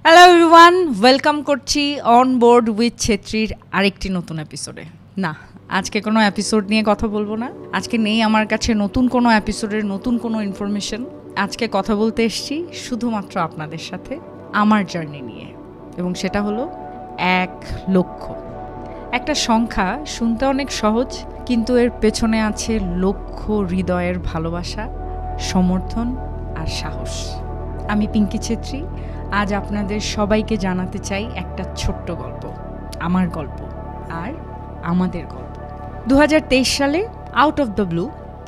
Hello everyone, welcome করছি on board with ছেত্রীর আরেকটি নতুন এপিসোডে। না, আজকে কোনো এপিসোড নিয়ে কথা বলবো না। আজকে নেই আমার কাছে নতুন কোনো এপিসোডের নতুন কোনো ইনফরমেশন। আজকে কথা বলতে এসেছি শুধুমাত্র আপনাদের সাথে আমার জার্নি নিয়ে, এবং সেটা হলো 1,00,000। একটা সংখ্যা শুনতে অনেক সহজ, কিন্তু এর পেছনে আছে লক্ষ হৃদয়ের ভালোবাসা, সমর্থন আর সাহস। আমি পিঙ্কি ছেত্রী। আজ আপনাদের সবাইকে জানাতে চাই একটা ছোট্ট গল্প, আমার গল্প আর আমাদের গল্প। 2023 সালে আউট অফ দ্য ব্লু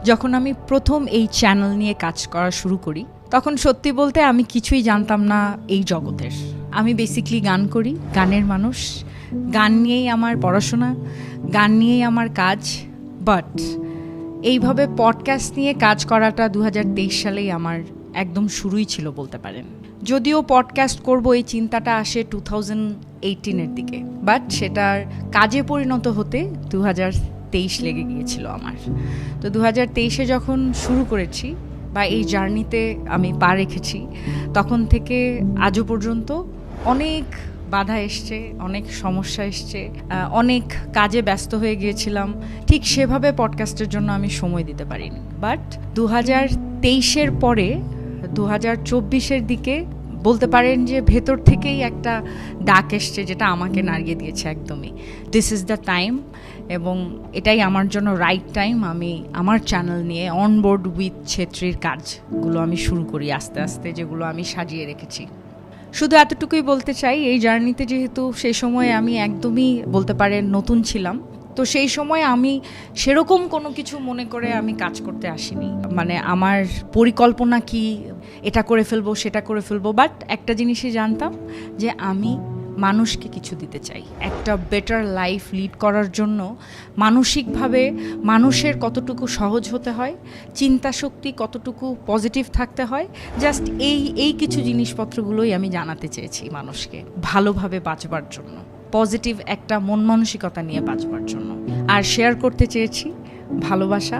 যখন আমি প্রথম এই চ্যানেল নিয়ে কাজ করা শুরু করি, তখন সত্যি বলতে আমি কিছুই জানতাম না এই জগতের। আমি বেসিক্যালি গান করি, গানের মানুষ, গান নিয়েই আমার পড়াশোনা, গান নিয়েই আমার কাজ। বাট এইভাবে পডকাস্ট নিয়ে কাজ করাটা 2023 সালেই আমার একদম শুরুই ছিল বলতে পারেন। যদিও পডকাস্ট করব এই চিন্তাটা আসে 2018-এর দিকে, বাট সেটার কাজে পরিণত হতে 2023 লেগে গিয়েছিল আমার। তো 2023-এ যখন শুরু করেছি বা এই জার্নিতে আমি পা রেখেছি, তখন থেকে আজও পর্যন্ত অনেক বাধা এসছে, অনেক সমস্যা এসছে, অনেক কাজে ব্যস্ত হয়ে গিয়েছিলাম। ঠিক সেভাবে পডকাস্টের জন্য আমি সময় দিতে পারিনি। বাট 2023-এর পরে 2024-এর দিকে বলতে পারেন যে ভেতর থেকেই একটা ডাক এসছে, যেটা আমাকে নাড়িয়ে দিয়েছে একদমই। দিস ইজ দ্য টাইম, এবং এটাই আমার জন্য রাইট টাইম। আমি আমার চ্যানেল নিয়ে অন বোর্ড উইথ ছেত্রীর কাজগুলো আমি শুরু করি আস্তে আস্তে, যেগুলো আমি সাজিয়ে রেখেছি। শুধু এতটুকুই বলতে চাই, এই জার্নিতে যেহেতু সেই সময় আমি একদমই বলতে পারেন নতুন ছিলাম, তো সেই সময় আমি সেরকম কোনো কিছু মনে করে আমি কাজ করতে আসিনি। মানে আমার পরিকল্পনা কি, এটা করে ফেলবো সেটা করে ফেলবো, বাট একটা জিনিসই জানতাম যে আমি মানুষকে কিছু দিতে চাই। একটা বেটার লাইফ লিড করার জন্য মানসিকভাবে মানুষের কতটুকু সহজ হতে হয়, চিন্তা শক্তি কতটুকু পজিটিভ থাকতে হয়, জাস্ট এই কিছু জিনিসপত্রগুলোই আমি জানাতে চেয়েছি মানুষকে, ভালোভাবে বাঁচবার জন্য, পজিটিভ একটা মন মানসিকতা নিয়ে বাঁচবার জন্য। আর শেয়ার করতে চেয়েছি ভালোবাসা,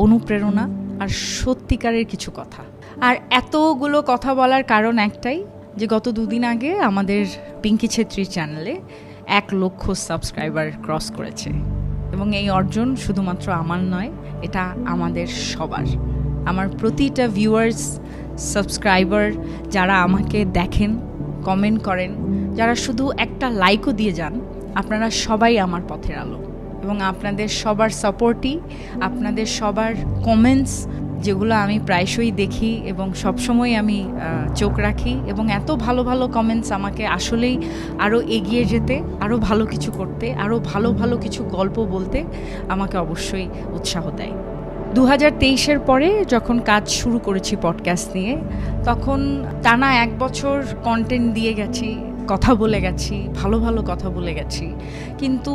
অনুপ্রেরণা আর সত্যিকারের কিছু কথা। আর এতগুলো কথা বলার কারণ একটাই, যে গত 2 দিন আগে আমাদের পিঙ্কি ছেত্রীর চ্যানেলে 1,00,000 সাবস্ক্রাইবার ক্রস করেছে, এবং এই অর্জন শুধুমাত্র আমার নয়, এটা আমাদের সবার। আমার প্রতিটা ভিউয়ার্স, সাবস্ক্রাইবার, যারা আমাকে দেখেন, কমেন্ট করেন, যারা শুধু একটা লাইকও দিয়ে যান, আপনারা সবাই আমার পথের আলো। এবং আপনাদের সবার সাপোর্টই, আপনাদের সবার কমেন্টস, যেগুলো আমি প্রায়শই দেখি এবং সবসময় আমি চোখ রাখি, এবং এত ভালো ভালো কমেন্টস আমাকে আসলেই আরও এগিয়ে যেতে, আরও ভালো কিছু করতে, আরও ভালো ভালো কিছু গল্প বলতে আমাকে অবশ্যই উৎসাহ দেয়। 2023-এর পরে যখন কাজ শুরু করেছি পডকাস্ট নিয়ে, তখন টানা 1 বছর কন্টেন্ট দিয়ে গেছি, কথা বলে গেছি, ভালো ভালো কথা বলে গেছি, কিন্তু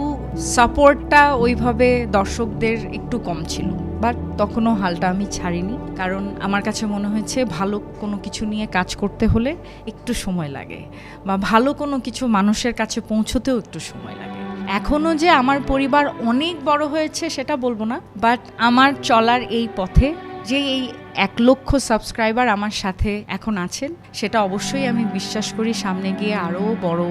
সাপোর্টটা ওইভাবে দর্শকদের একটু কম ছিল। বাট তখনও হালটা আমি ছাড়িনি, কারণ আমার কাছে মনে হয়েছে ভালো কোনো কিছু নিয়ে কাজ করতে হলে একটু সময় লাগে, বা ভালো কোনো কিছু মানুষের কাছে পৌঁছতেও একটু সময় লাগে। এখনও যে আমার পরিবার অনেক বড় হয়েছে সেটা বলবো না, বাট আমার চলার এই পথে যে এই 1,00,000 সাবস্ক্রাইবার আমার সাথে এখন আছেন, সেটা অবশ্যই আমি বিশ্বাস করি সামনে গিয়ে আরও বড়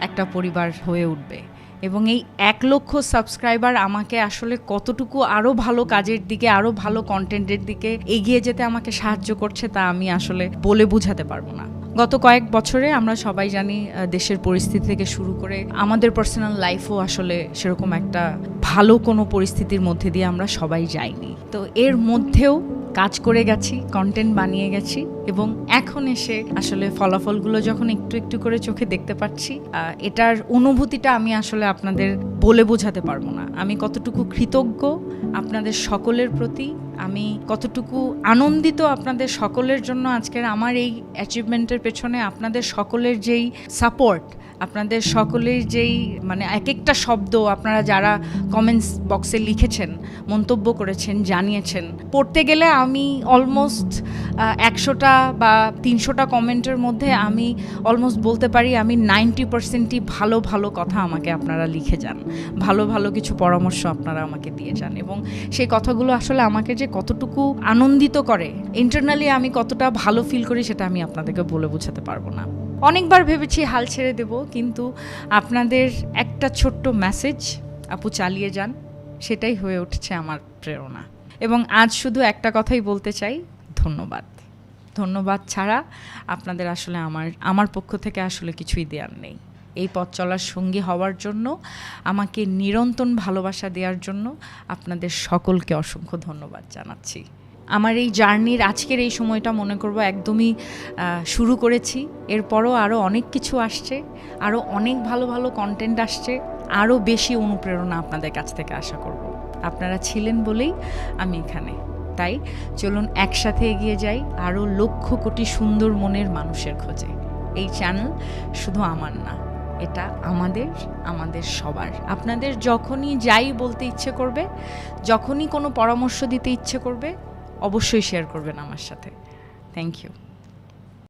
একটা পরিবার হয়ে উঠবে। এবং এই 1,00,000 সাবস্ক্রাইবার আমাকে আসলে কতটুকু আরও ভালো কাজের দিকে, আরও ভালো কন্টেন্টের দিকে এগিয়ে যেতে আমাকে সাহায্য করছে, তা আমি আসলে বলে বোঝাতে পারবো না। গত কয়েক বছরে আমরা সবাই জানি, দেশের পরিস্থিতি থেকে শুরু করে আমাদের পার্সোনাল লাইফও আসলে সেরকম একটা ভালো কোনো পরিস্থিতির মধ্যে দিয়ে আমরা সবাই যাইনি। তো এর মধ্যেও কাজ করে গেছি, কন্টেন্ট বানিয়ে গেছি, এবং এখন এসে আসলে ফলাফলগুলো যখন একটু একটু করে চোখে দেখতে পাচ্ছি, এটার অনুভূতিটা আমি আসলে আপনাদের বলে বোঝাতে পারবো না। আমি কতটুকু কৃতজ্ঞ আপনাদের সকলের প্রতি, আমি কতটুকু আনন্দিত আপনাদের সকলের জন্য। আজকের আমার এই অ্যাচিভমেন্টের পেছনে আপনাদের সকলের যেই সাপোর্ট, আপনাদের সকলের যেই মানে এক একটা শব্দ আপনারা যারা কমেন্টস বক্সে লিখেছেন, মন্তব্য করেছেন, জানিয়েছেন, পড়তে গেলে আমি অলমোস্ট 100টা বা 300টা কমেন্টের মধ্যে আমি অলমোস্ট বলতে পারি আমি 90%ই ভালো ভালো কথা আমাকে আপনারা লিখে যান, ভালো ভালো কিছু পরামর্শ আপনারা আমাকে দিয়ে যান, এবং সেই কথাগুলো আসলে আমাকে যে কতটুকু আনন্দিত করে, ইন্টারনালি আমি কতটা ভালো ফিল করি, সেটা আমি আপনাদেরকে বলে বোঝাতে পারবো না। অনেকবার ভেবেছি হাল ছেড়ে দেব, কিন্তু আপনাদের একটা ছোট্ট মেসেজ আপু চালিয়ে যান, সেটাই হয়ে উঠছে আমার প্রেরণা। এবং আজ শুধু একটা কথাই বলতে চাই, ধন্যবাদ। ধন্যবাদ ছাড়া আপনাদের আসলে আমার পক্ষ থেকে আসলে কিছুই দেওয়ার নেই। এই পথ চলার সঙ্গী হওয়ার জন্য, আমাকে নিরন্তর ভালোবাসা দেওয়ার জন্য আপনাদের সকলকে অসংখ্য ধন্যবাদ জানাচ্ছি। আমার এই জার্নির আজকের এই সময়টা মনে করব একদমই শুরু করেছি, এরপরও আরও অনেক কিছু আসছে, আরও অনেক ভালো ভালো কন্টেন্ট আসছে, আরও বেশি অনুপ্রেরণা আপনাদের কাছ থেকে আশা করব। আপনারা ছিলেন বলেই আমি এখানে। তাই চলুন একসাথে এগিয়ে যাই আরও লক্ষ কোটি সুন্দর মনের মানুষের খোঁজে। এই চ্যানেল শুধু আমার না, এটা আমাদের সবার। আপনাদের যখনই যাই বলতে ইচ্ছে করবে, যখনই কোনো পরামর্শ দিতে ইচ্ছে করবে, অবশ্যই শেয়ার করবেন আমার সাথে। Thank you.